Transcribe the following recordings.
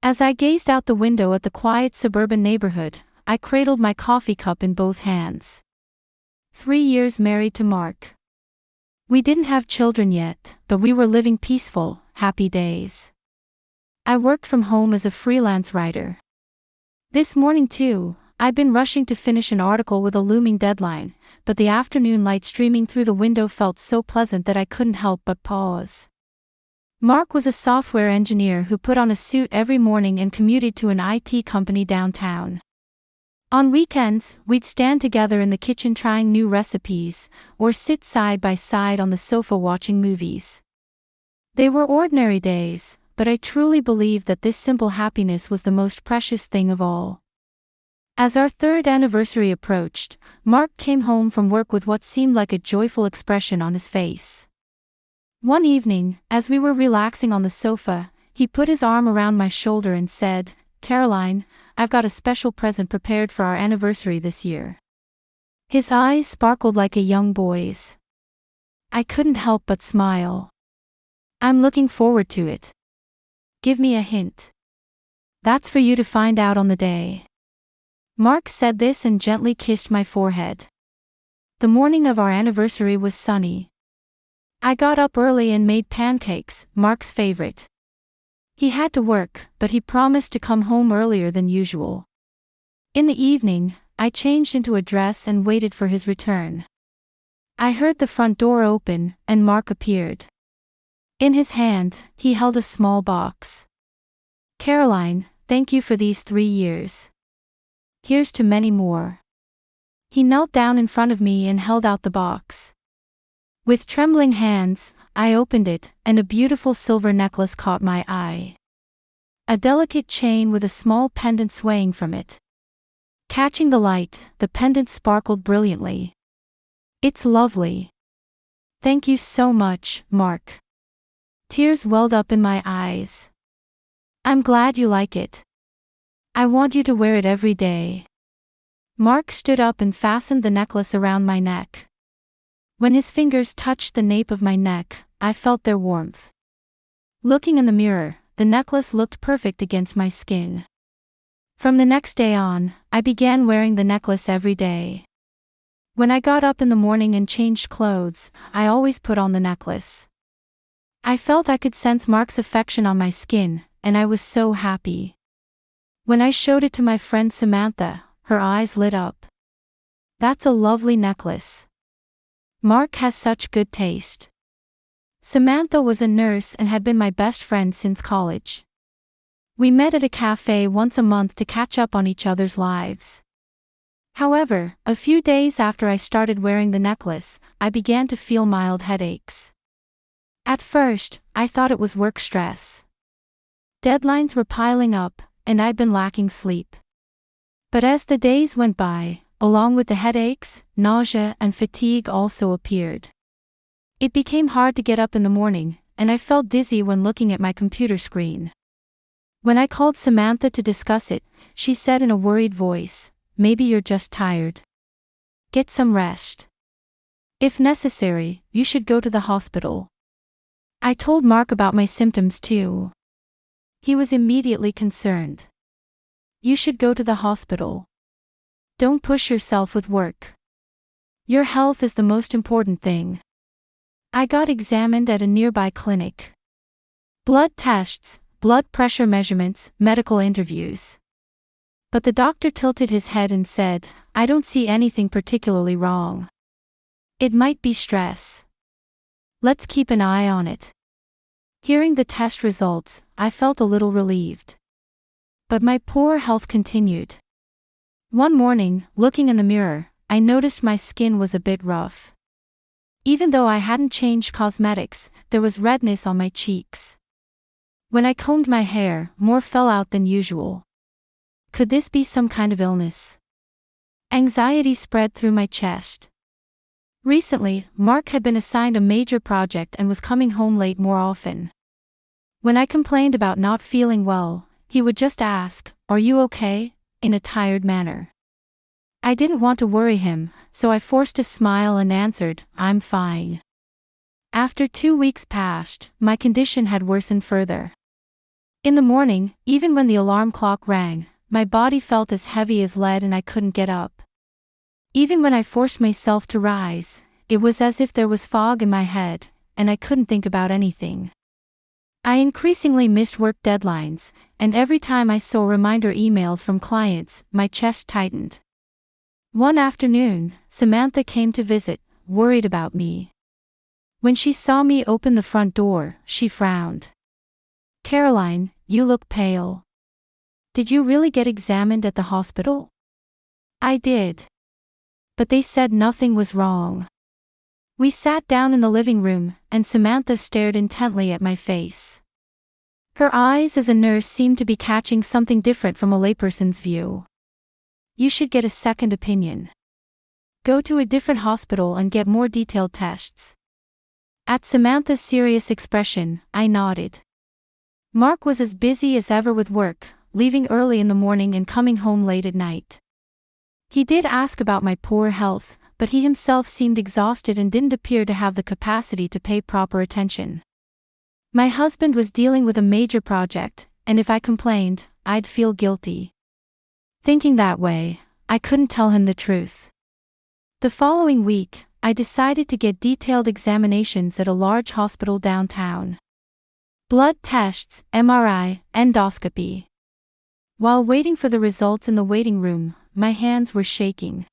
As I gazed out the window at the quiet suburban neighborhood, I cradled my coffee cup in both hands. 3 years married to Mark. We didn't have children yet, but we were living peaceful, happy days. I worked from home as a freelance writer. This morning too, I'd been rushing to finish an article with a looming deadline, but the afternoon light streaming through the window felt so pleasant that I couldn't help but pause. Mark was a software engineer who put on a suit every morning and commuted to an IT company downtown. On weekends, we'd stand together in the kitchen trying new recipes, or sit side by side on the sofa watching movies. They were ordinary days, but I truly believed that this simple happiness was the most precious thing of all. As our third anniversary approached, Mark came home from work with what seemed like a joyful expression on his face. One evening, as we were relaxing on the sofa, he put his arm around my shoulder and said, "Caroline, I've got a special present prepared for our anniversary this year." His eyes sparkled like a young boy's. I couldn't help but smile. "I'm looking forward to it. Give me a hint." "That's for you to find out on the day." Mark said this and gently kissed my forehead. The morning of our anniversary was sunny. I got up early and made pancakes, Mark's favorite. He had to work, but he promised to come home earlier than usual. In the evening, I changed into a dress and waited for his return. I heard the front door open, and Mark appeared. In his hand, he held a small box. "Caroline, thank you for these 3 years. Here's to many more." He knelt down in front of me and held out the box. With trembling hands, I opened it, and a beautiful silver necklace caught my eye. A delicate chain with a small pendant swaying from it. Catching the light, the pendant sparkled brilliantly. "It's lovely. Thank you so much, Mark." Tears welled up in my eyes. "I'm glad you like it. I want you to wear it every day." Mark stood up and fastened the necklace around my neck. When his fingers touched the nape of my neck, I felt their warmth. Looking in the mirror, the necklace looked perfect against my skin. From the next day on, I began wearing the necklace every day. When I got up in the morning and changed clothes, I always put on the necklace. I felt I could sense Mark's affection on my skin, and I was so happy. When I showed it to my friend Samantha, her eyes lit up. "That's a lovely necklace. Mark has such good taste." Samantha was a nurse and had been my best friend since college. We met at a cafe once a month to catch up on each other's lives. However, a few days after I started wearing the necklace, I began to feel mild headaches. At first, I thought it was work stress. Deadlines were piling up, and I'd been lacking sleep. But as the days went by, along with the headaches, nausea and fatigue also appeared. It became hard to get up in the morning, and I felt dizzy when looking at my computer screen. When I called Samantha to discuss it, she said in a worried voice, "Maybe you're just tired. Get some rest. If necessary, you should go to the hospital." I told Mark about my symptoms too. He was immediately concerned. "You should go to the hospital. Don't push yourself with work. Your health is the most important thing." I got examined at a nearby clinic. Blood tests, blood pressure measurements, medical interviews. But the doctor tilted his head and said, "I don't see anything particularly wrong. It might be stress. Let's keep an eye on it." Hearing the test results, I felt a little relieved. But my poor health continued. One morning, looking in the mirror, I noticed my skin was a bit rough. Even though I hadn't changed cosmetics, there was redness on my cheeks. When I combed my hair, more fell out than usual. Could this be some kind of illness? Anxiety spread through my chest. Recently, Mark had been assigned a major project and was coming home late more often. When I complained about not feeling well, he would just ask, "Are you okay?" in a tired manner. I didn't want to worry him, so I forced a smile and answered, "I'm fine." After 2 weeks passed, my condition had worsened further. In the morning, even when the alarm clock rang, my body felt as heavy as lead and I couldn't get up. Even when I forced myself to rise, it was as if there was fog in my head, and I couldn't think about anything. I increasingly missed work deadlines, and every time I saw reminder emails from clients, my chest tightened. One afternoon, Samantha came to visit, worried about me. When she saw me open the front door, she frowned. "Caroline, you look pale. Did you really get examined at the hospital?" "I did. But they said nothing was wrong." We sat down in the living room, and Samantha stared intently at my face. Her eyes as a nurse seemed to be catching something different from a layperson's view. "You should get a second opinion. Go to a different hospital and get more detailed tests." At Samantha's serious expression, I nodded. Mark was as busy as ever with work, leaving early in the morning and coming home late at night. He did ask about my poor health, but he himself seemed exhausted and didn't appear to have the capacity to pay proper attention. My husband was dealing with a major project, and if I complained, I'd feel guilty. Thinking that way, I couldn't tell him the truth. The following week, I decided to get detailed examinations at a large hospital downtown. Blood tests, MRI, endoscopy. While waiting for the results in the waiting room, my hands were shaking.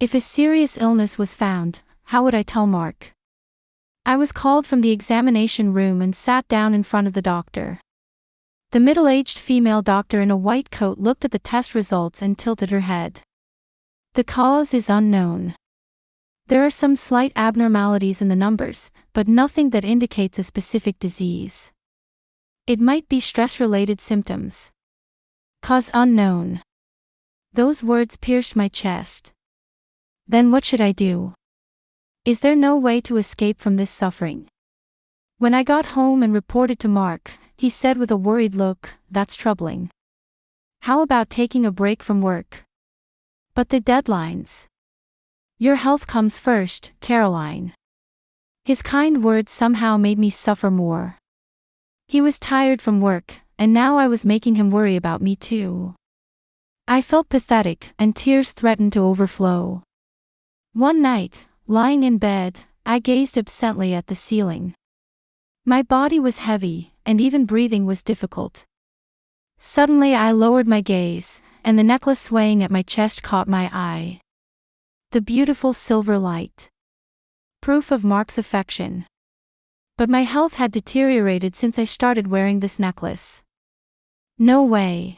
If a serious illness was found, how would I tell Mark? I was called from the examination room and sat down in front of the doctor. The middle-aged female doctor in a white coat looked at the test results and tilted her head. "The cause is unknown. There are some slight abnormalities in the numbers, but nothing that indicates a specific disease. It might be stress-related symptoms. Cause unknown." Those words pierced my chest. Then what should I do? Is there no way to escape from this suffering? When I got home and reported to Mark, he said with a worried look, "That's troubling. How about taking a break from work?" "But the deadlines." "Your health comes first, Caroline." His kind words somehow made me suffer more. He was tired from work, and now I was making him worry about me too. I felt pathetic, and tears threatened to overflow. One night, lying in bed, I gazed absently at the ceiling. My body was heavy, and even breathing was difficult. Suddenly I lowered my gaze, and the necklace swaying at my chest caught my eye. The beautiful silver light. Proof of Mark's affection. But my health had deteriorated since I started wearing this necklace. "No way,"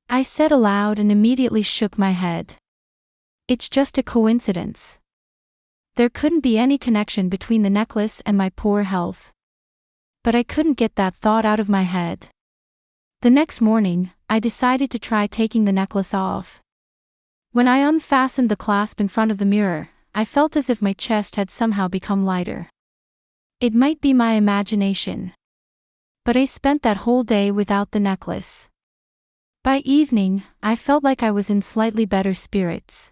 I said aloud and immediately shook my head. "It's just a coincidence. There couldn't be any connection between the necklace and my poor health." But I couldn't get that thought out of my head. The next morning, I decided to try taking the necklace off. When I unfastened the clasp in front of the mirror, I felt as if my chest had somehow become lighter. It might be my imagination. But I spent that whole day without the necklace. By evening, I felt like I was in slightly better spirits.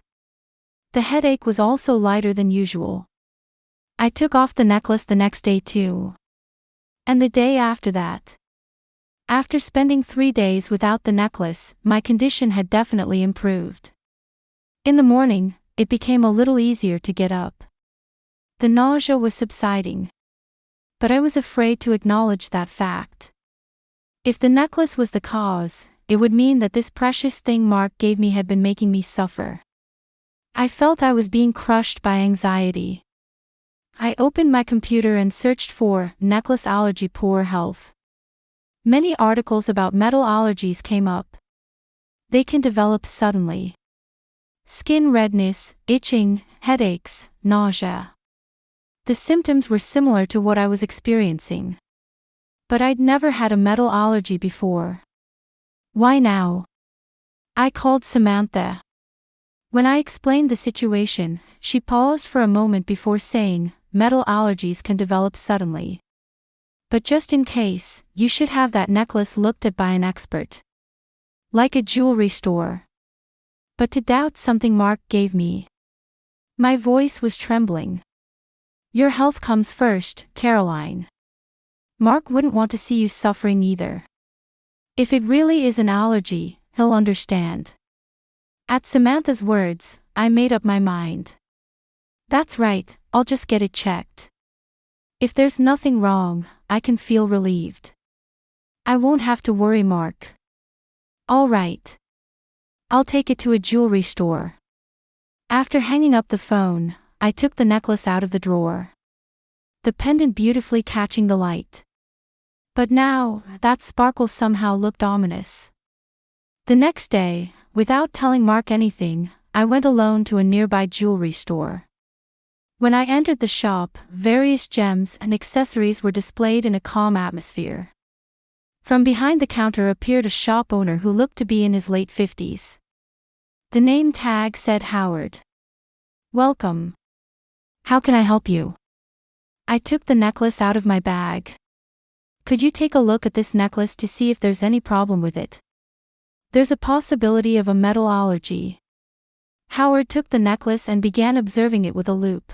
The headache was also lighter than usual. I took off the necklace the next day too. And the day after that. After spending 3 days without the necklace, my condition had definitely improved. In the morning, it became a little easier to get up. The nausea was subsiding. But I was afraid to acknowledge that fact. If the necklace was the cause, it would mean that this precious thing Mark gave me had been making me suffer. I felt I was being crushed by anxiety. I opened my computer and searched for necklace allergy poor health. Many articles about metal allergies came up. They can develop suddenly. Skin redness, itching, headaches, nausea. The symptoms were similar to what I was experiencing. But I'd never had a metal allergy before. Why now? I called Samantha. When I explained the situation, she paused for a moment before saying, "Metal allergies can develop suddenly. But just in case, you should have that necklace looked at by an expert. Like a jewelry store." But to doubt something Mark gave me. My voice was trembling. "Your health comes first, Caroline. Mark wouldn't want to see you suffering either." If it really is an allergy, he'll understand. At Samantha's words, I made up my mind. That's right, I'll just get it checked. If there's nothing wrong, I can feel relieved. I won't have to worry, Mark. All right. I'll take it to a jewelry store. After hanging up the phone, I took the necklace out of the drawer. The pendant beautifully catching the light. But now, that sparkle somehow looked ominous. The next day, without telling Mark anything, I went alone to a nearby jewelry store. When I entered the shop, various gems and accessories were displayed in a calm atmosphere. From behind the counter appeared a shop owner who looked to be in his late 50s. The name tag said Howard. Welcome. How can I help you? I took the necklace out of my bag. Could you take a look at this necklace to see if there's any problem with it? There's a possibility of a metal allergy. Howard took the necklace and began observing it with a loupe.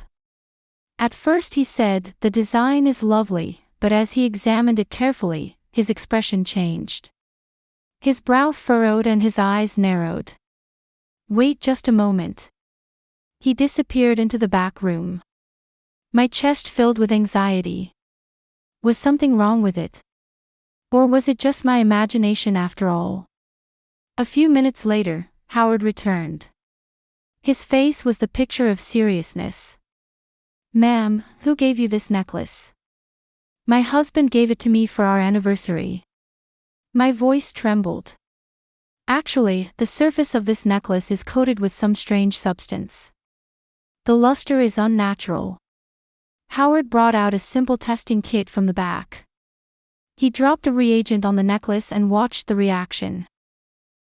At first he said, the design is lovely, but as he examined it carefully, his expression changed. His brow furrowed and his eyes narrowed. Wait just a moment. He disappeared into the back room. My chest filled with anxiety. Was something wrong with it? Or was it just my imagination after all? A few minutes later, Howard returned. His face was the picture of seriousness. Ma'am, who gave you this necklace? My husband gave it to me for our anniversary. My voice trembled. Actually, the surface of this necklace is coated with some strange substance. The luster is unnatural. Howard brought out a simple testing kit from the back. He dropped a reagent on the necklace and watched the reaction.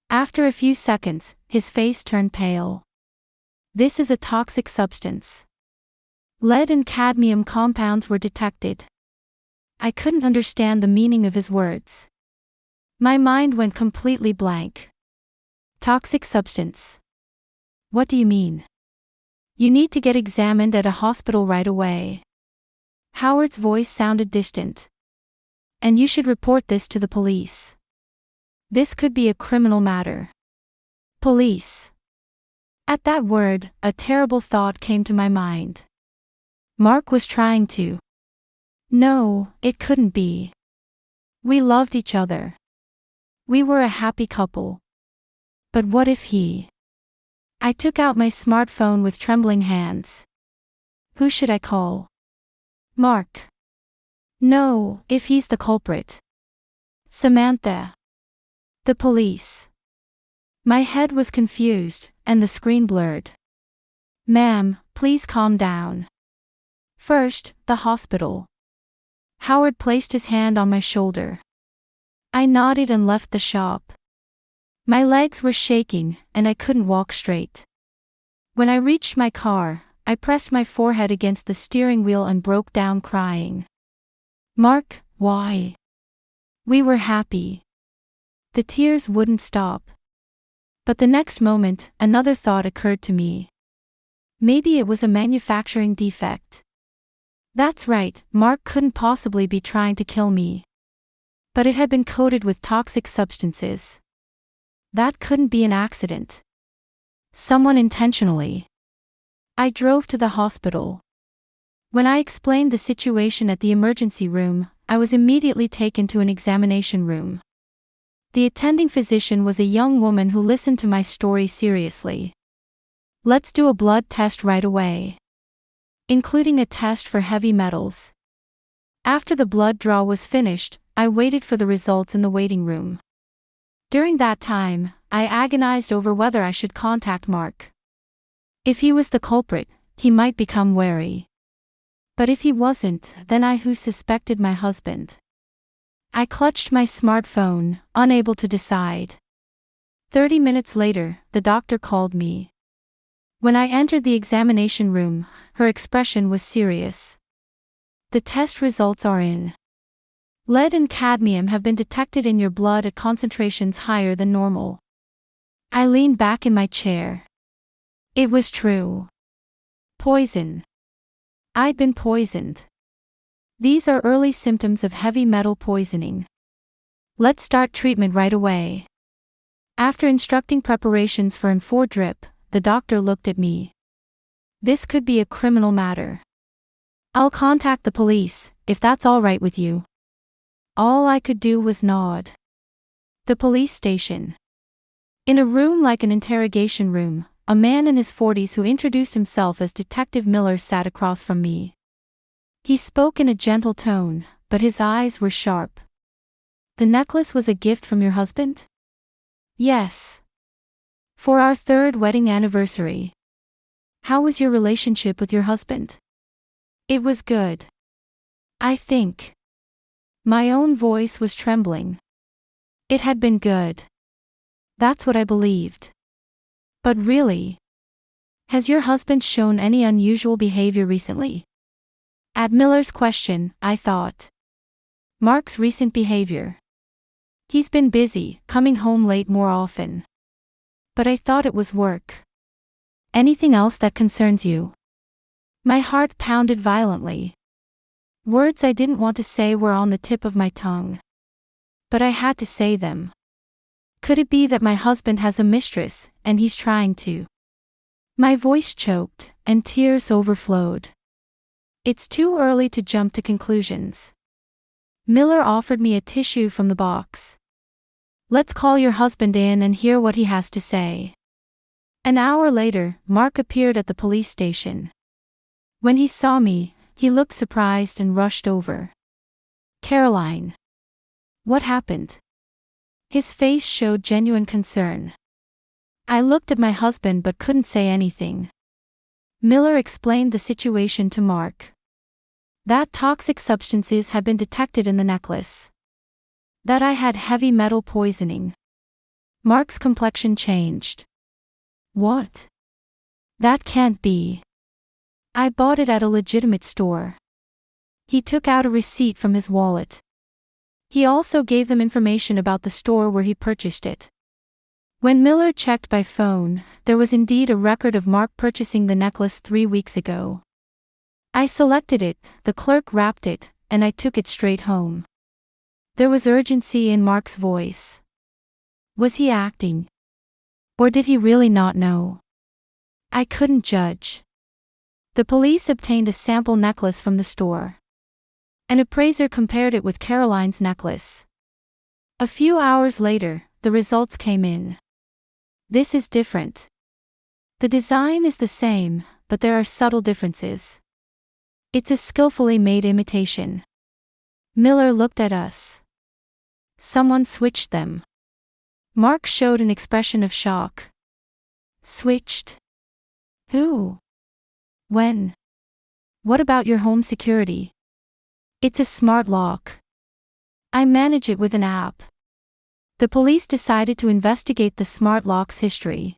After a few seconds, his face turned pale. This is a toxic substance. Lead and cadmium compounds were detected. I couldn't understand the meaning of his words. My mind went completely blank. Toxic substance. What do you mean? You need to get examined at a hospital right away. Howard's voice sounded distant. And you should report this to the police. This could be a criminal matter. Police. At that word, a terrible thought came to my mind. Mark was trying to. No, it couldn't be. We loved each other. We were a happy couple. But what if he? I took out my smartphone with trembling hands. Who should I call? Mark. No, if he's the culprit. Samantha. The police. My head was confused, and the screen blurred. Ma'am, please calm down. First, the hospital. Howard placed his hand on my shoulder. I nodded and left the shop. My legs were shaking, and I couldn't walk straight. When I reached my car, I pressed my forehead against the steering wheel and broke down crying. Mark, why? We were happy. The tears wouldn't stop. But the next moment, another thought occurred to me. Maybe it was a manufacturing defect. That's right, Mark couldn't possibly be trying to kill me. But it had been coated with toxic substances. That couldn't be an accident. Someone intentionally. I drove to the hospital. When I explained the situation at the emergency room, I was immediately taken to an examination room. The attending physician was a young woman who listened to my story seriously. Let's do a blood test right away. Including a test for heavy metals. After the blood draw was finished, I waited for the results in the waiting room. During that time, I agonized over whether I should contact Mark. If he was the culprit, he might become wary. But if he wasn't, then I who suspected my husband. I clutched my smartphone, unable to decide. 30 minutes later, the doctor called me. When I entered the examination room, her expression was serious. The test results are in. Lead and cadmium have been detected in your blood at concentrations higher than normal. I leaned back in my chair. It was true. Poison. I'd been poisoned. These are early symptoms of heavy metal poisoning. Let's start treatment right away. After instructing preparations for an 4 drip, the doctor looked at me. This could be a criminal matter. I'll contact the police, if that's all right with you. All I could do was nod. The police station. In a room like an interrogation room, a man in his 40s who introduced himself as Detective Miller sat across from me. He spoke in a gentle tone, but his eyes were sharp. The necklace was a gift from your husband? Yes. For our 3rd wedding anniversary. How was your relationship with your husband? It was good. I think. My own voice was trembling. It had been good. That's what I believed. But really? Has your husband shown any unusual behavior recently? At Miller's question, I thought. Mark's recent behavior. He's been busy, coming home late more often. But I thought it was work. Anything else that concerns you? My heart pounded violently. Words I didn't want to say were on the tip of my tongue. But I had to say them. Could it be that my husband has a mistress, and he's trying to? My voice choked, and tears overflowed. It's too early to jump to conclusions. Miller offered me a tissue from the box. Let's call your husband in and hear what he has to say. An hour later, Mark appeared at the police station. When he saw me, he looked surprised and rushed over. Caroline. What happened? His face showed genuine concern. I looked at my husband but couldn't say anything. Miller explained the situation to Mark. That toxic substances had been detected in the necklace. That I had heavy metal poisoning. Mark's complexion changed. What? That can't be. I bought it at a legitimate store. He took out a receipt from his wallet. He also gave them information about the store where he purchased it. When Miller checked by phone, there was indeed a record of Mark purchasing the necklace 3 weeks ago. I selected it, the clerk wrapped it, and I took it straight home. There was urgency in Mark's voice. Was he acting? Or did he really not know? I couldn't judge. The police obtained a sample necklace from the store. An appraiser compared it with Caroline's necklace. A few hours later, the results came in. This is different. The design is the same, but there are subtle differences. It's a skillfully made imitation. Miller looked at us. Someone switched them. Mark showed an expression of shock. Switched? Who? When? What about your home security? It's a smart lock. I manage it with an app. The police decided to investigate the smart lock's history.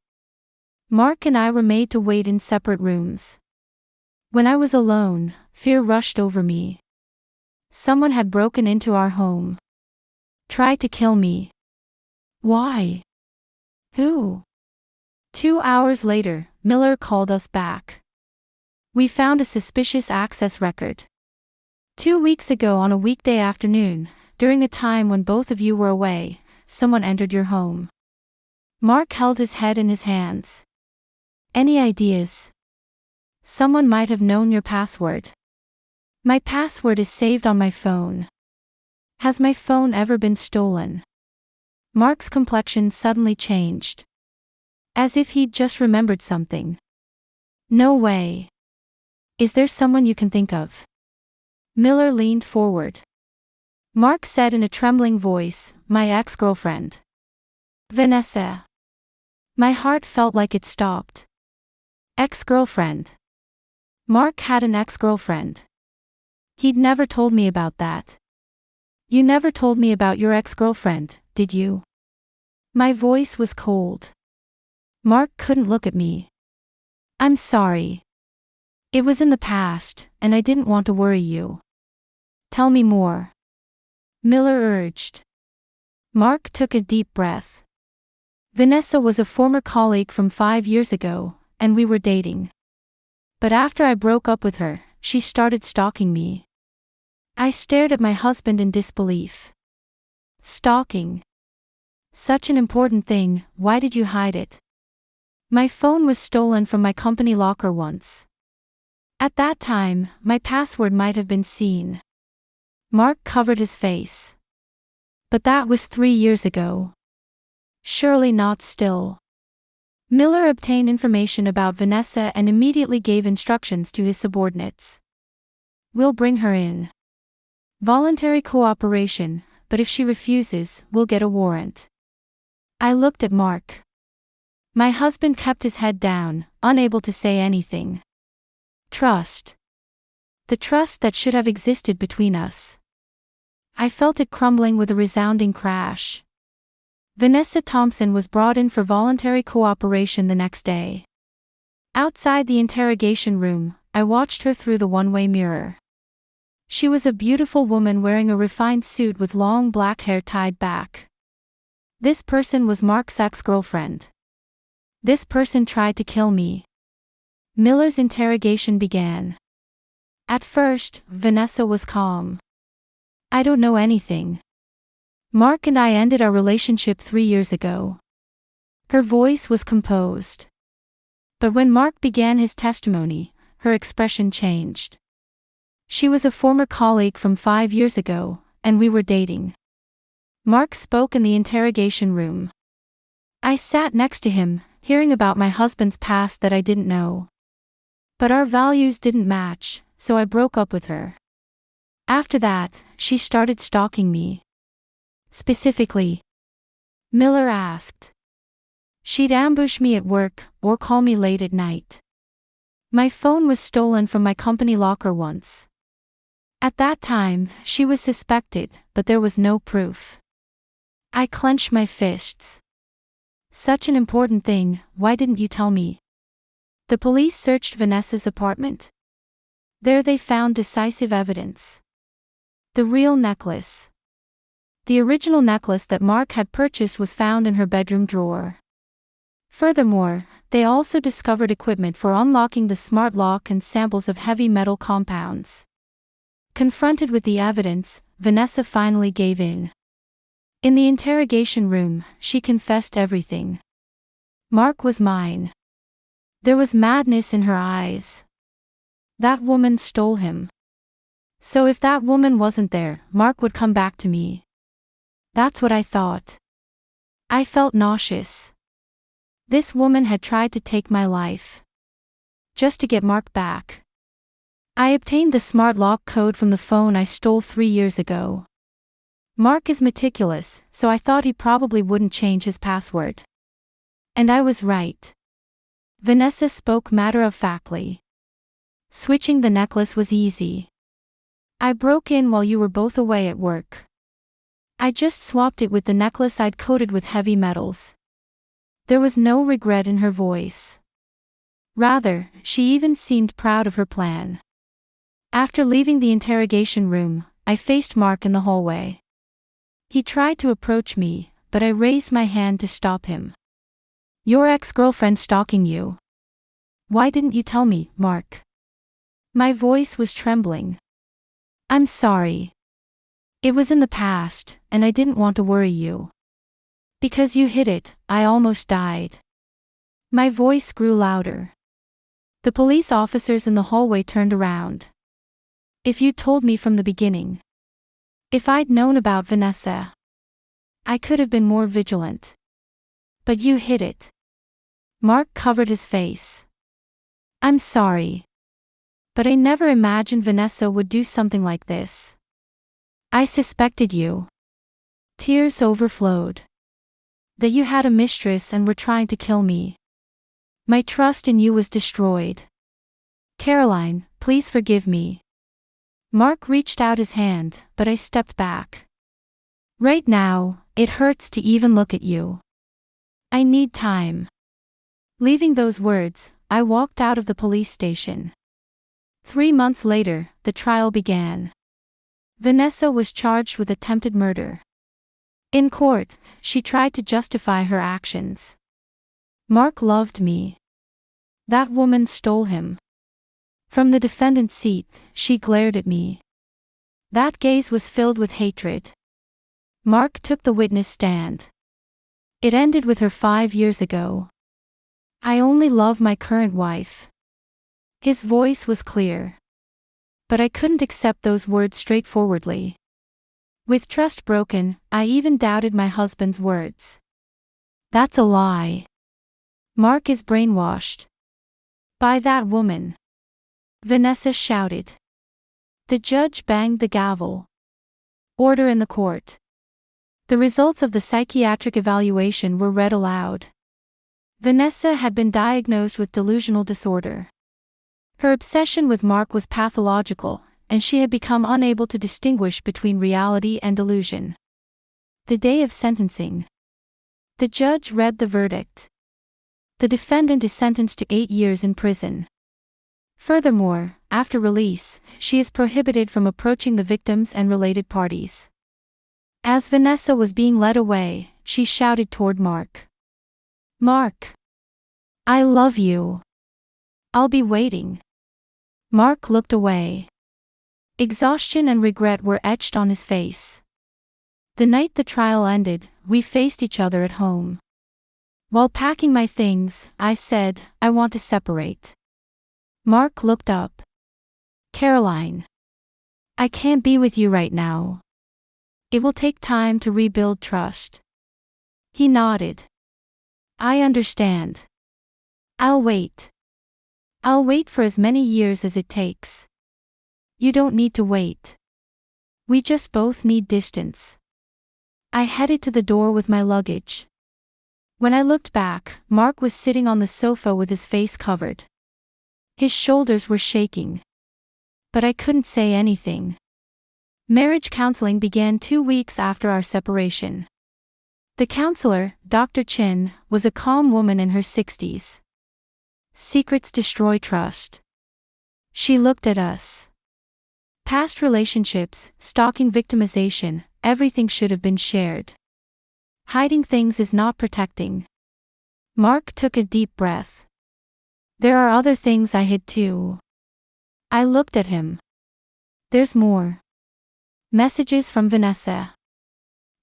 Mark and I were made to wait in separate rooms. When I was alone, fear rushed over me. Someone had broken into our home. Tried to kill me. Why? Who? 2 hours later, Miller called us back. We found a suspicious access record. 2 weeks ago on a weekday afternoon, during a time when both of you were away, someone entered your home. Mark held his head in his hands. Any ideas? Someone might have known your password. My password is saved on my phone. Has my phone ever been stolen? Mark's complexion suddenly changed. As if he'd just remembered something. No way. Is there someone you can think of? Miller leaned forward. Mark said in a trembling voice, my ex-girlfriend. Vanessa. My heart felt like it stopped. Ex-girlfriend. Mark had an ex-girlfriend. He'd never told me about that. You never told me about your ex-girlfriend, did you? My voice was cold. Mark couldn't look at me. I'm sorry. It was in the past, and I didn't want to worry you. Tell me more. Miller urged. Mark took a deep breath. Vanessa was a former colleague from 5 years ago, and we were dating. But after I broke up with her, she started stalking me. I stared at my husband in disbelief. Stalking. Such an important thing, why did you hide it? My phone was stolen from my company locker once. At that time, my password might have been seen. Mark covered his face. But that was 3 years ago. Surely not still. Miller obtained information about Vanessa and immediately gave instructions to his subordinates. We'll bring her in. Voluntary cooperation, but if she refuses, we'll get a warrant. I looked at Mark. My husband kept his head down, unable to say anything. Trust. The trust that should have existed between us. I felt it crumbling with a resounding crash. Vanessa Thompson was brought in for voluntary cooperation the next day. Outside the interrogation room, I watched her through the one-way mirror. She was a beautiful woman wearing a refined suit with long black hair tied back. This person was Mark's ex-girlfriend. This person tried to kill me. Miller's interrogation began. At first, Vanessa was calm. I don't know anything. Mark and I ended our relationship 3 years ago. Her voice was composed. But when Mark began his testimony, her expression changed. She was a former colleague from 5 years ago, and we were dating. Mark spoke in the interrogation room. I sat next to him, hearing about my husband's past that I didn't know. But our values didn't match, so I broke up with her. After that, she started stalking me. Specifically, Miller asked. She'd ambush me at work, or call me late at night. My phone was stolen from my company locker once. At that time, she was suspected, but there was no proof. I clenched my fists. Such an important thing, why didn't you tell me? The police searched Vanessa's apartment. There they found decisive evidence. The real necklace. The original necklace that Mark had purchased was found in her bedroom drawer. Furthermore, they also discovered equipment for unlocking the smart lock and samples of heavy metal compounds. Confronted with the evidence, Vanessa finally gave in. In the interrogation room, she confessed everything. Mark was mine. There was madness in her eyes. That woman stole him. So if that woman wasn't there, Mark would come back to me. That's what I thought. I felt nauseous. This woman had tried to take my life. Just to get Mark back. I obtained the smart lock code from the phone I stole 3 years ago. Mark is meticulous, so I thought he probably wouldn't change his password. And I was right. Vanessa spoke matter-of-factly. Switching the necklace was easy. I broke in while you were both away at work. I just swapped it with the necklace I'd coated with heavy metals. There was no regret in her voice. Rather, she even seemed proud of her plan. After leaving the interrogation room, I faced Mark in the hallway. He tried to approach me, but I raised my hand to stop him. Your ex-girlfriend stalking you. Why didn't you tell me, Mark? My voice was trembling. I'm sorry. It was in the past, and I didn't want to worry you. Because you hid it, I almost died. My voice grew louder. The police officers in the hallway turned around. If you'd told me from the beginning. If I'd known about Vanessa. I could have been more vigilant. But you hid it. Mark covered his face. I'm sorry. But I never imagined Vanessa would do something like this. I suspected you. Tears overflowed. That you had a mistress and were trying to kill me. My trust in you was destroyed. Caroline, please forgive me. Mark reached out his hand, but I stepped back. Right now, it hurts to even look at you. I need time. Leaving those words, I walked out of the police station. 3 months later, the trial began. Vanessa was charged with attempted murder. In court, she tried to justify her actions. Mark loved me. That woman stole him. From the defendant's seat, she glared at me. That gaze was filled with hatred. Mark took the witness stand. It ended with her 5 years ago. I only love my current wife. His voice was clear. But I couldn't accept those words straightforwardly. With trust broken, I even doubted my husband's words. That's a lie. Mark is brainwashed. By that woman. Vanessa shouted. The judge banged the gavel. Order in the court. The results of the psychiatric evaluation were read aloud. Vanessa had been diagnosed with delusional disorder. Her obsession with Mark was pathological, and she had become unable to distinguish between reality and delusion. The day of sentencing. The judge read the verdict. The defendant is sentenced to 8 years in prison. Furthermore, after release, she is prohibited from approaching the victims and related parties. As Vanessa was being led away, she shouted toward Mark. Mark! I love you. I'll be waiting. Mark looked away. Exhaustion and regret were etched on his face. The night the trial ended, we faced each other at home. While packing my things, I said, I want to separate. Mark looked up. Caroline. I can't be with you right now. It will take time to rebuild trust. He nodded. I understand. I'll wait. I'll wait for as many years as it takes. You don't need to wait. We just both need distance. I headed to the door with my luggage. When I looked back, Mark was sitting on the sofa with his face covered. His shoulders were shaking. But I couldn't say anything. Marriage counseling began 2 weeks after our separation. The counselor, Dr. Chin, was a calm woman in her 60s. Secrets destroy trust. She looked at us. Past relationships, stalking, victimization, everything should have been shared. Hiding things is not protecting. Mark took a deep breath. There are other things I hid too. I looked at him. There's more. Messages from Vanessa.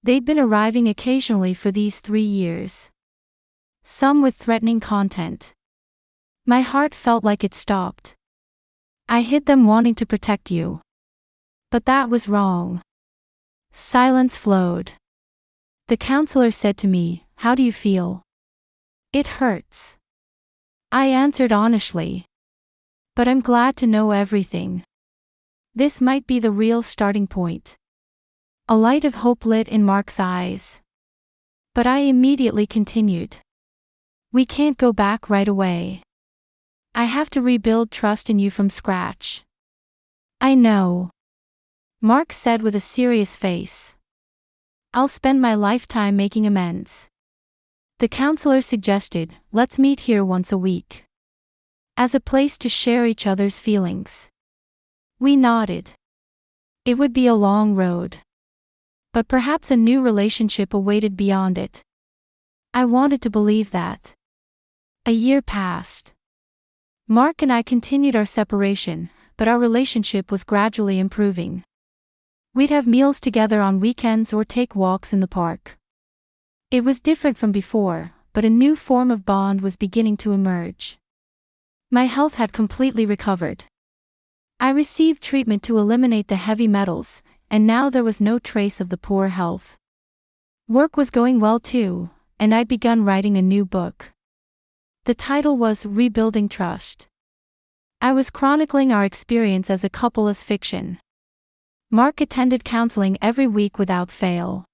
They'd been arriving occasionally for these 3 years. Some with threatening content. My heart felt like it stopped. I hid them wanting to protect you. But that was wrong. Silence flowed. The counselor said to me, how do you feel? It hurts. I answered honestly. But I'm glad to know everything. This might be the real starting point. A light of hope lit in Mark's eyes. But I immediately continued. We can't go back right away. I have to rebuild trust in you from scratch. I know. Mark said with a serious face. I'll spend my lifetime making amends. The counselor suggested, let's meet here once a week. As a place to share each other's feelings. We nodded. It would be a long road. But perhaps a new relationship awaited beyond it. I wanted to believe that. A year passed. Mark and I continued our separation, but our relationship was gradually improving. We'd have meals together on weekends or take walks in the park. It was different from before, but a new form of bond was beginning to emerge. My health had completely recovered. I received treatment to eliminate the heavy metals, and now there was no trace of the poor health. Work was going well too, and I'd begun writing a new book. The title was Rebuilding Trust. I was chronicling our experience as a couple as fiction. Mark attended counseling every week without fail.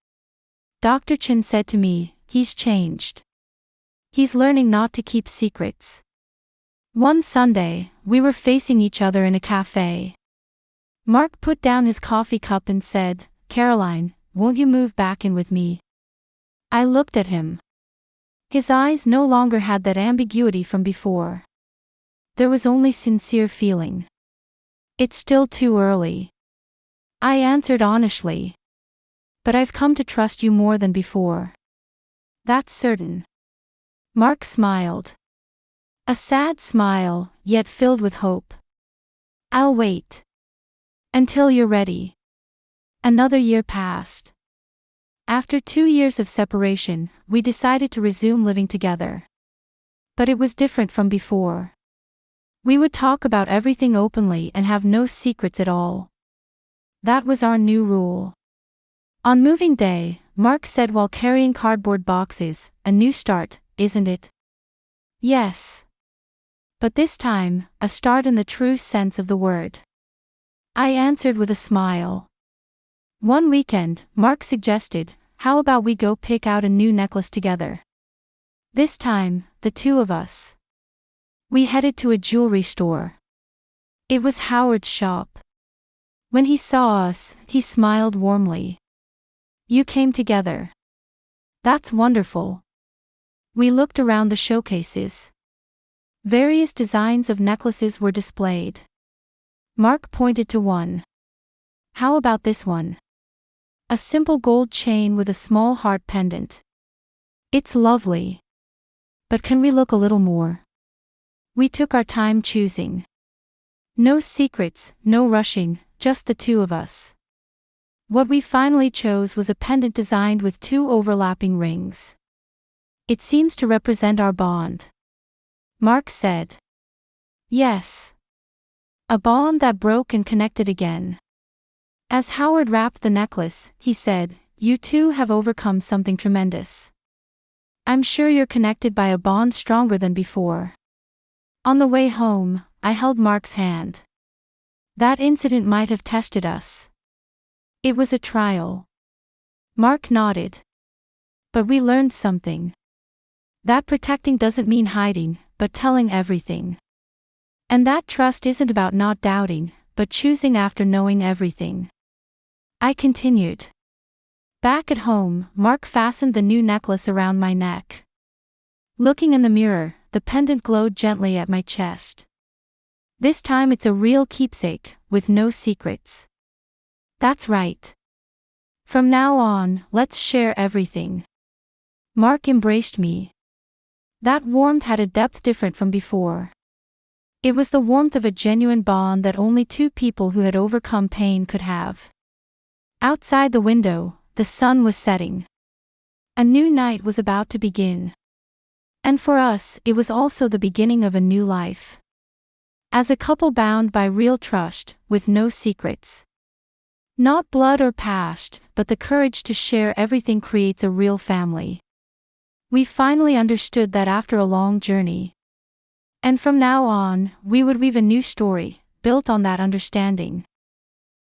Dr. Chin said to me, he's changed. He's learning not to keep secrets. One Sunday, we were facing each other in a cafe. Mark put down his coffee cup and said, Caroline, won't you move back in with me? I looked at him. His eyes no longer had that ambiguity from before. There was only sincere feeling. It's still too early. I answered honestly. But I've come to trust you more than before. That's certain. Mark smiled. A sad smile, yet filled with hope. I'll wait. Until you're ready. Another year passed. After 2 years of separation, we decided to resume living together. But it was different from before. We would talk about everything openly and have no secrets at all. That was our new rule. On moving day, Mark said while carrying cardboard boxes, "A new start, isn't it?" Yes. But this time, a start in the true sense of the word. I answered with a smile. One weekend, Mark suggested, "How about we go pick out a new necklace together?" This time, the two of us. We headed to a jewelry store. It was Howard's shop. When he saw us, he smiled warmly. "You came together. That's wonderful." We looked around the showcases. Various designs of necklaces were displayed. Mark pointed to one. "How about this one? A simple gold chain with a small heart pendant. It's lovely. But can we look a little more?" We took our time choosing. No secrets, no rushing, just the two of us. What we finally chose was a pendant designed with 2 overlapping rings. "It seems to represent our bond," Mark said. "Yes. A bond that broke and connected again." As Howard wrapped the necklace, he said, "You two have overcome something tremendous. I'm sure you're connected by a bond stronger than before." On the way home, I held Mark's hand. That incident might have tested us. It was a trial. Mark nodded. But we learned something. That protecting doesn't mean hiding, but telling everything. And that trust isn't about not doubting, but choosing after knowing everything. I continued. Back at home, Mark fastened the new necklace around my neck. Looking in the mirror, the pendant glowed gently at my chest. This time it's a real keepsake, with no secrets. That's right. From now on, let's share everything. Mark embraced me. That warmth had a depth different from before. It was the warmth of a genuine bond that only two people who had overcome pain could have. Outside the window, the sun was setting. A new night was about to begin. And for us, it was also the beginning of a new life. As a couple bound by real trust, with no secrets. Not blood or past, but the courage to share everything creates a real family. We finally understood that after a long journey. And from now on, we would weave a new story, built on that understanding.